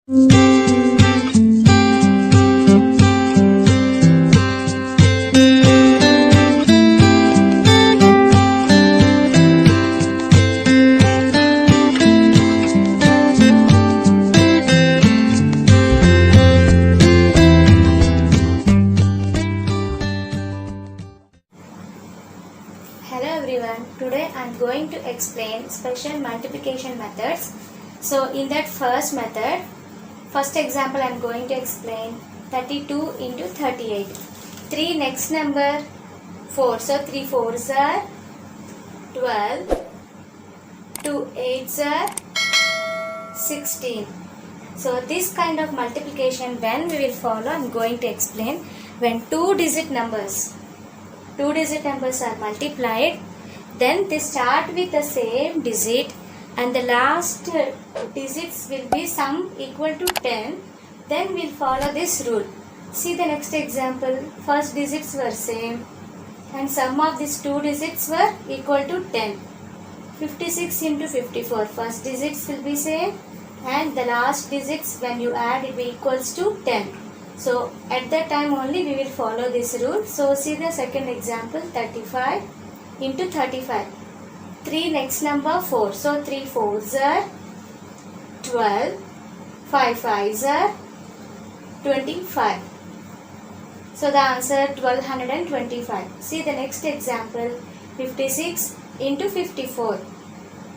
Hello everyone, today I am going to explain special multiplication methods. So in that first method, first example I am going to explain 32 into 38. 3 next number 4, so 3 4s are 12, 2 8s are 16. So this kind of multiplication when we will follow, I am going to explain when two digit numbers are multiplied, then they start with the same digit and the last digits will be sum equal to 10, then we'll follow this rule. See the next example, first digits were same and sum of these two digits were equal to 10. 56 into 54, first digits will be same and the last digits when you add it will equals to 10. So at that time only we will follow this rule. So see the second example, 35 into 35. 3 next number 4. So 3 4s are 12, 5 5s are 25. So the answer 1225. See the next example, 56 into 54.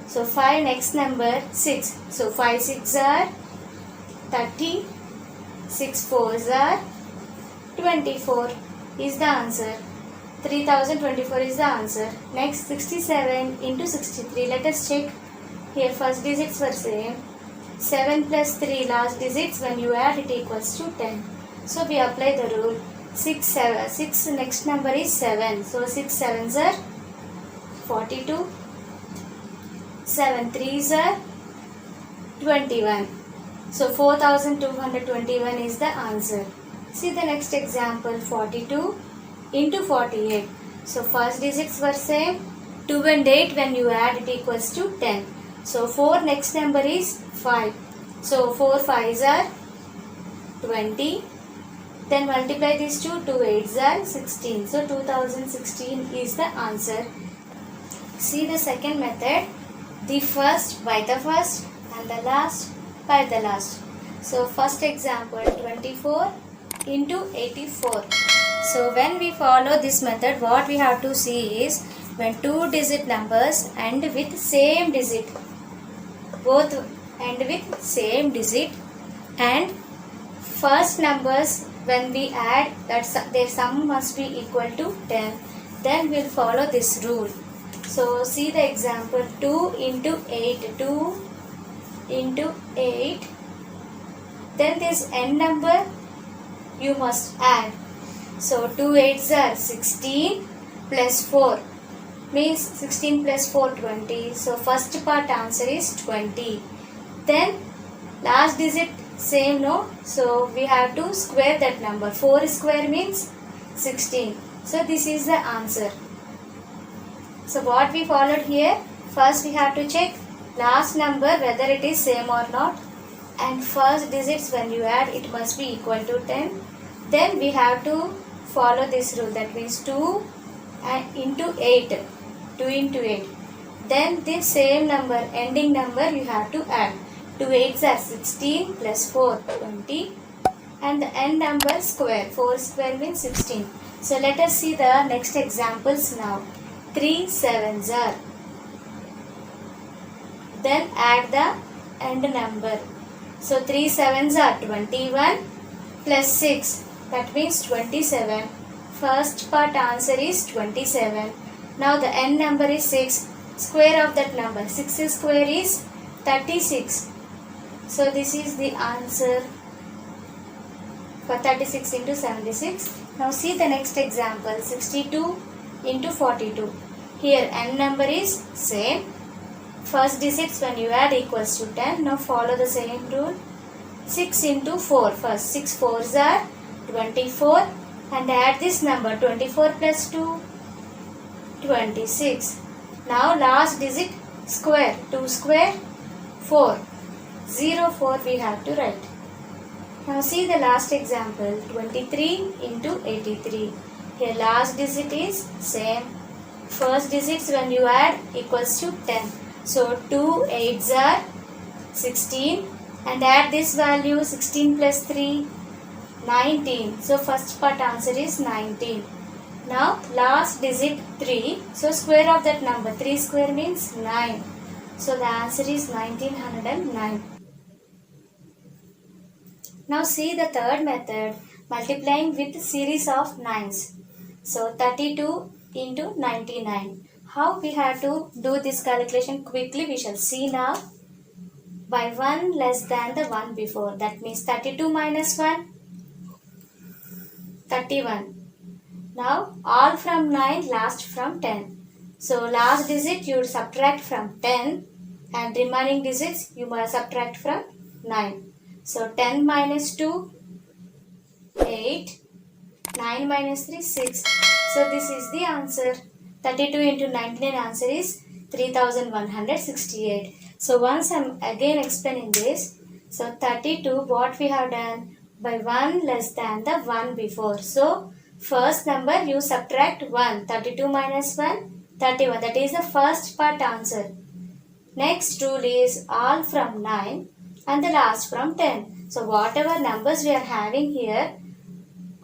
So 5 next number 6. So 5 6 are 30. 6 4s are 24 is the answer. 3024 is the answer. Next 67 into 63. Let us check. Here first digits were same. 7 plus 3 last digits when you add it equals to 10. So we apply the rule. 6 next number is 7. So 6 7s are 42. 7 3s are 21. So 4221 is the answer. See the next example, 42 into 48. So first digits were same. 2 and 8 when you add it equals to 10. So 4 next number is 5. So 4 5s are 20. Then multiply these two, 2 8s are 16. So 2016 is the answer. See the second method. The first by the first and the last by the last. So first example, 24 into 84. So when we follow this method, what we have to see is when two digit numbers end with same digit, both end with same digit, and first numbers when we add that their sum must be equal to 10, then we'll follow this rule. So see the example, 2 into 8, 2 into 8, then this n number you must add. So 2 8s are 16 plus 4 means 16 plus 4 20. So first part answer is 20. Then last digit same, no? So we have to square that number. 4 square means 16. So this is the answer. So what we followed here, first we have to check last number whether it is same or not, and first digits when you add it must be equal to 10. Then we have to follow this rule, that means 2 into 8, 2 into 8. Then the same number, ending number you have to add. 2 8s are 16 plus 4 20 and the end number square, 4 square means 16. So let us see the next examples now. 3 7s are, then add the end number. So 3 7s are 21 plus 6, that means 27. First part answer is 27. Now the end number is 6. Square of that number, 6 square is 36. So this is the answer for 36 into 76. Now see the next example, 62 into 42. Here n number is same. First digits when you add equals to 10. Now follow the same rule. 6 into 4. First 6 4s are 24 and add this number, 24 plus 2 26. Now last digit square, 2 square 4. 0 4 we have to write. Now see the last example, 23 into 83. Here last digit is same. First digits when you add equals to 10. So 2 8s are 16 and add this value 16 plus 3 19. So first part answer is 19. Now last digit 3. So square of that number. 3 square means 9. So the answer is 1909. Now see the third method, multiplying with series of 9s. So 32 into 99. How we have to do this calculation quickly we shall see now. By 1 less than the 1 before. That means 32 minus 1, 31. Now all from 9, last from 10. So last digit you subtract from 10 and remaining digits you must subtract from 9. So 10 minus 2, 8, 9 minus 3, 6. So this is the answer. 32 into 99 answer is 3168. So once I am again explaining this. So 32 what we have done by 1 less than the 1 before. So first number you subtract 1. 32 minus 1, 31. That is the first part answer. Next rule is all from 9 and the last from 10. So whatever numbers we are having here,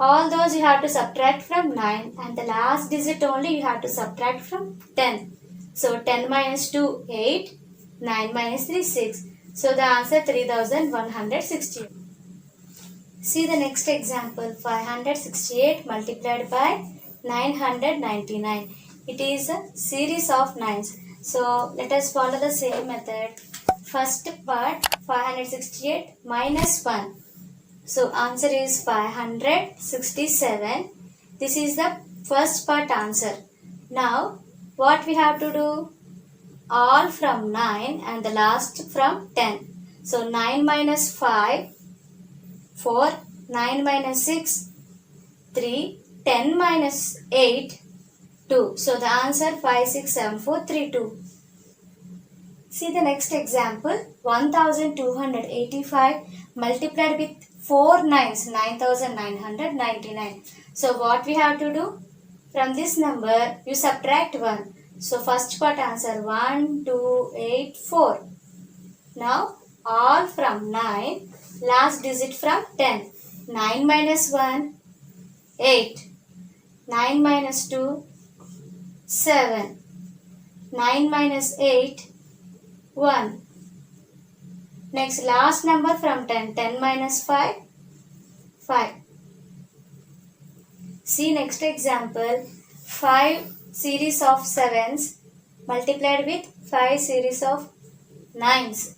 all those you have to subtract from 9 and the last digit only you have to subtract from 10. So 10 minus 2, 8, 9 minus 3, 6. So the answer 3168. See the next example, 568 multiplied by 999. It is a series of 9s. So let us follow the same method. First part 568 minus 1. So answer is 567. This is the first part answer. Now what we have to do? All from 9 and the last from 10. So 9 minus 5, 4, 9 minus 6, 3, 10 minus 8, 2. So the answer 567432. See the next example, 1285 multiplied with 4 9s, 9999. So what we have to do? From this number you subtract 1. So first part answer 1, 2, 8, 4. Now all from 9, last digit from 10. 9 minus 1, 8. 9 minus 2, 7. 9 minus 8, 1. Next last number from 10. 10 minus 5, 5. See next example. 5 series of 7s multiplied with 5 series of 9s.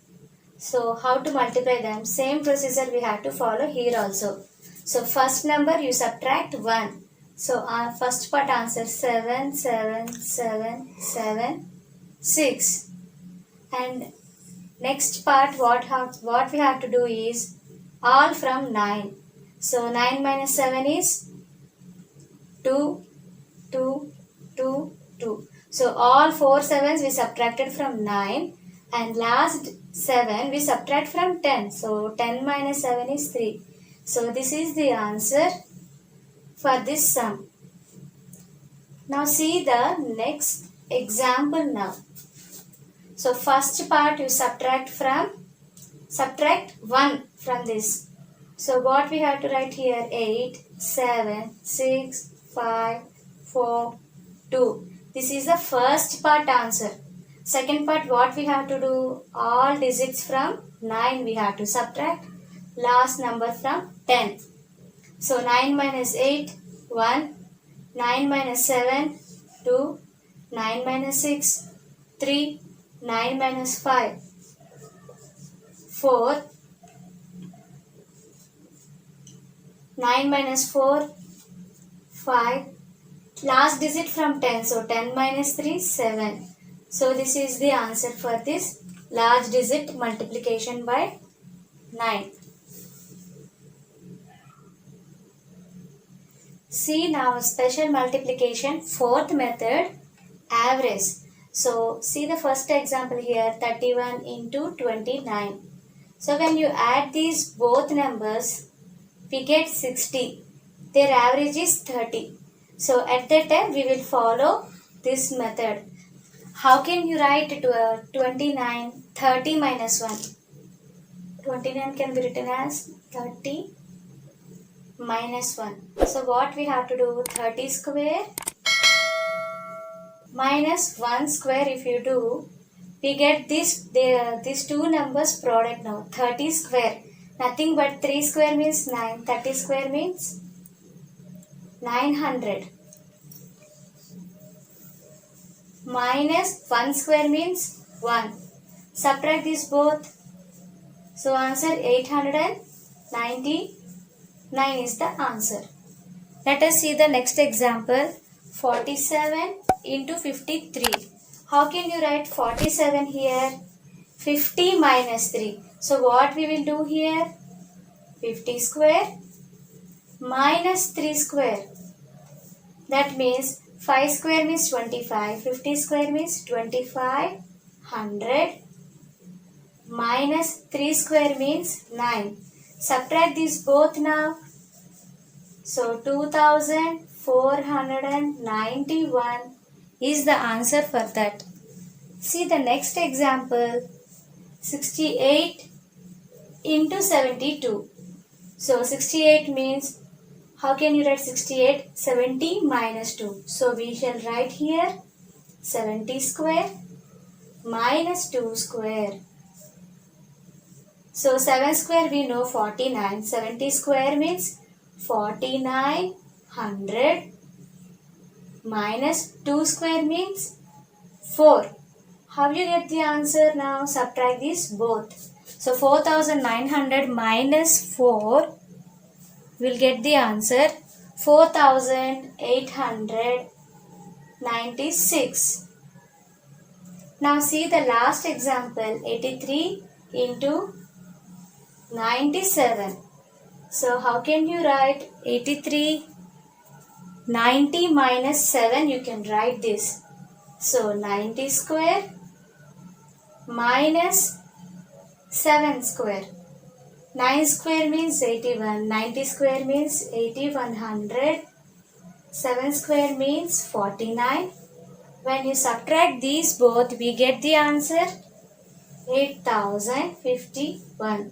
So how to multiply them? Same procedure we have to follow here also. So first number you subtract 1. So our first part answer 7, 7, 7, 7, 6. And next part what we have to do is all from 9. So 9 minus 7 is 2, 2, 2, 2. So all 4 7s we subtracted from 9 and last 7 we subtract from 10. So 10 minus 7 is 3. So this is the answer for this sum. Now see the next example now. So first part you subtract 1 from this. So what we have to write here? 8, 7, 6, 5, 4, 2. This is the first part answer. Second part what we have to do? All digits from 9 we have to subtract. Last number from 10. So 9 minus 8, 1. 9 minus 7, 2. 9 minus 6, 3. 9 minus 5, 4. 9 minus 4, 5. Last digit from 10. So 10 minus 3, 7. So this is the answer for this large digit multiplication by 9. See now special multiplication, fourth method, average. So see the first example here, 31 into 29. So when you add these both numbers, we get 60. Their average is 30. So at that time we will follow this method. How can you write 29? 30 minus 1. 29 can be written as 30 minus 1. So what we have to do? 30 square minus 1 square. If you do, we get these two numbers product now. 30 square. Nothing but 3 square means 9. 30 square means 900. Minus 1 square means 1. Subtract these both. So answer 899 is the answer. Let us see the next example. 47 into 53. How can you write 47 here? 50 minus 3. So what we will do here? 50 square minus 3 square. That means 5 square means 25. 50 square means 2500 minus 3 square means 9. Subtract these both now. So 2491 is the answer for that. See the next example. 68 into 72. So 68 means, how can you write 68? 70 minus 2. So we shall write here 70 square minus 2 square. So 7 square we know 49. 70 square means 4900 minus 2 square means 4. How you get the answer now? Subtract these both. So 4900 minus 4 will get the answer 4896. Now see the last example. 83 into 97. So how can you write 83? 90 minus 7 you can write this. So 90 square minus 7 square. 9 square means 81. 90 square means 8100. 7 square means 49. When you subtract these both, we get the answer 8051.